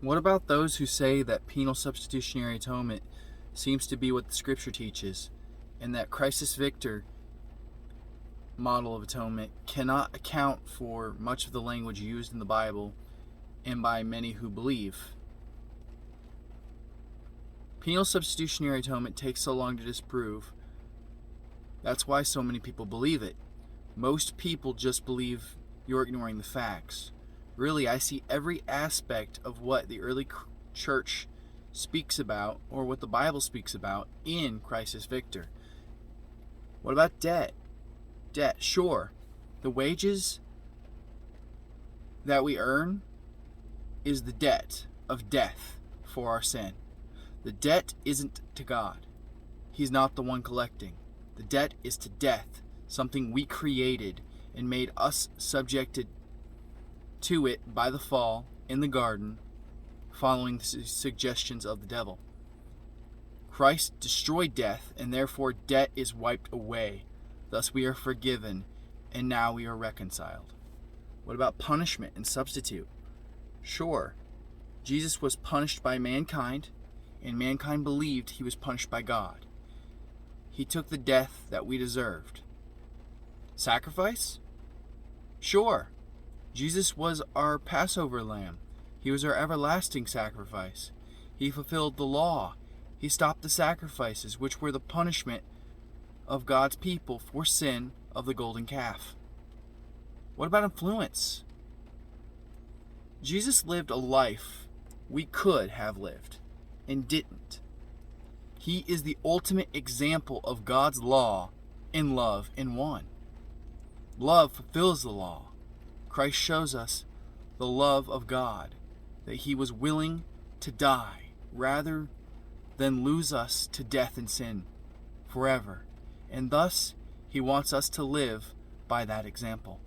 What about those who say that penal substitutionary atonement seems to be what the Scripture teaches, and that Christus Victor model of atonement cannot account for much of the language used in the Bible and by many who believe? Penal substitutionary atonement takes so long to disprove. That's why so many people believe it. Most people just believe you're ignoring the facts. Really, I see every aspect of what the early church speaks about, or what the Bible speaks about, in Christus Victor. What about debt? Debt, sure. The wages that we earn is the debt of death for our sin. The debt isn't to God. He's not the one collecting. The debt is to death, something we created and made us subjected to it by the fall in the garden, following the suggestions of the devil. Christ destroyed death, and therefore debt is wiped away. Thus we are forgiven, and now we are reconciled. What about punishment and substitute? Sure, Jesus was punished by mankind, and mankind believed he was punished by God. He took the death that we deserved. Sacrifice? Sure. Jesus was our Passover lamb. He was our everlasting sacrifice. He fulfilled the law. He stopped the sacrifices, which were the punishment of God's people for sin of the golden calf. What about influence? Jesus lived a life we could have lived and didn't. He is the ultimate example of God's law and love in one. Love fulfills the law. Christ shows us the love of God, that he was willing to die rather than lose us to death and sin forever. And thus, he wants us to live by that example.